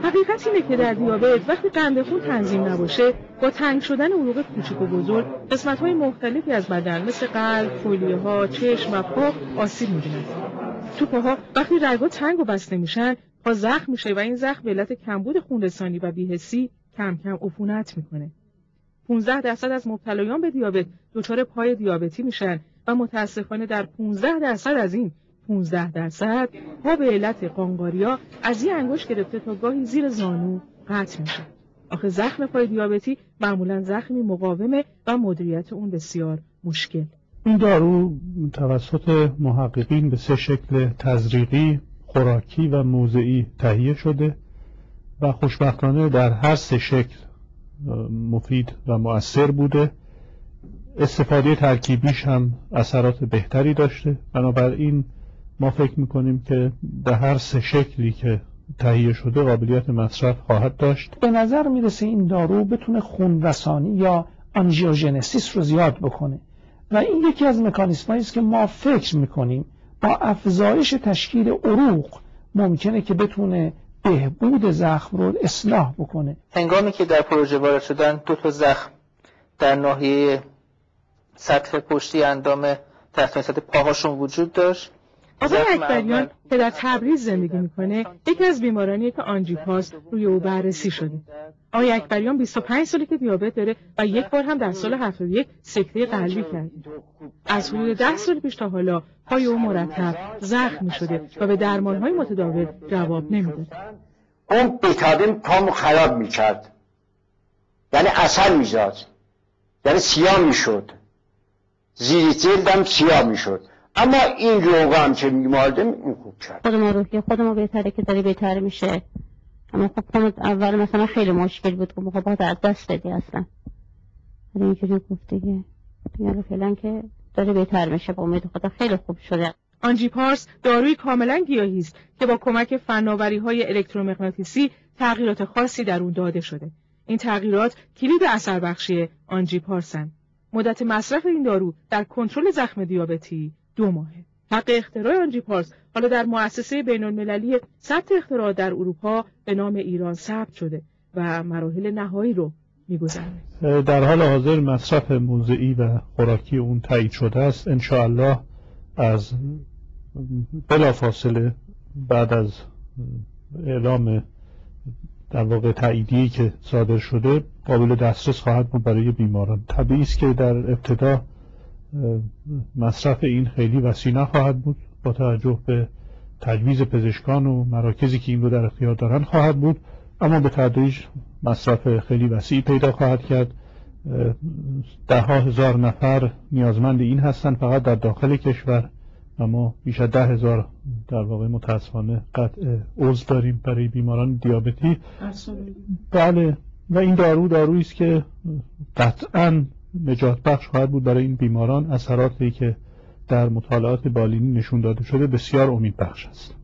حقیقت اینه که در دیابت وقتی قند خون تنظیم نباشه، با تنگ شدن عروق کوچک و بزرگ قسمت‌های مختلفی از بدن مثل قلب، کلیه‌ها، چشم و پا آسیب می‌بینن. تو پاها وقتی رگ‌ها تنگ و بسته میشن، پا زخم میشه و این زخم به علت کمبود خونرسانی و بی‌حسی کم کم عفونت میکنه. 15% از مبتلایان به دیابت دچار پای دیابتی میشن و متاسفانه در 15% از این 15% پا به علت قانقاریا از یه انگشت گرفته تا گاهی زیر زانو قطع میشه. آخه زخم پای دیابتی معمولاً زخمی مقاومه و مدیریت اون بسیار مشکل. این دارو توسط محققین به 3 شکل تزریقی، خوراکی و موضعی تهیه شده و خوشبختانه در هر 3 شکل مفید و مؤثر بوده. استفاده ترکیبیش هم اثرات بهتری داشته. بنابراین ما فکر میکنیم که در هر 3 شکلی که تهیه شده قابلیت مصرف خواهد داشت. به نظر میرسه این دارو بتونه خونرسانی یا آنژیوژنسیس رو زیاد بکنه و این یکی از مکانیزمایی است که ما فکر میکنیم با افزایش تشکیل عروق ممکنه که بتونه بهبود زخم رو اصلاح بکنه. هنگامی که در پروژه وارد شدن 2 زخم در ناحیه سطح پشتی اندام تحت سطح پاهاشون وجود داشت. آقای اکبریان که در تبریز زندگی میکنه یکی از بیمارانیه که آنژیوپلاست روی او بررسی شده. آقای اکبریان 25 ساله که دیابت داره و یک بار هم در سال 71 سکته قلبی کرده. از حدود 10 سال پیش تا حالا پای او مرتب زخم شده و به درمانهای متداول جواب نمیده. اون بیتادین پامو خراب میکرد، یعنی اثر میزاد، یعنی سیاه میشد، زیر جلدم سیاه میشد. اما این روغن که میماردم این خوب کرد. خود ما روحی خود ما بهتره که داری بهتر میشه. اما خب پامو اول مثلا خیلی مشکل بود که خب باید از دست بدی اصلا. ولی اینجوری گفت دیگه فعلا که داره بهتر میشه، با امید خدا خیلی خوب شده. آنژیوپلاست داروی کاملا گیاهی است که با کمک فناوری‌های الکترومغناطیسی تغییرات خاصی در اون داده شده. این تغییرات کلید اثر بخشی آنژیوپلاسن. مدت مصرف این دارو در کنترل زخم دیابتی 2 ماهه. حق اختراع آنژیوپلاست حالا در مؤسسه بین‌المللی ثبت اختراعات در اروپا به نام ایران ثبت شده و مراحل نهایی رو می‌گذرونه. در حال حاضر مصرف موضعی و خوراکی اون تایید شده است. ان شاء الله از بلافاصله بعد از اعلام در واقع تاییدیه‌ای که صادر شده قابل دسترس خواهد بود برای بیماران. طبیعی است که در ابتدا مصرف این خیلی وسیع نخواهد بود، با توجه به تجویز پزشکان و مراکزی که این رو در اختیار دارن خواهد بود، اما به تدریج مصرف خیلی وسیع پیدا خواهد کرد. 10,000 نفر نیازمند این هستند فقط در داخل کشور و ما بیش از 10,000 در واقع متاسفانه قطع عضو داریم برای بیماران دیابتی. بله، و این دارویی است که قطعاً نجات بخش خواهد بود برای این بیماران. اثراتی که در مطالعات بالینی نشون داده شده بسیار امیدبخش است.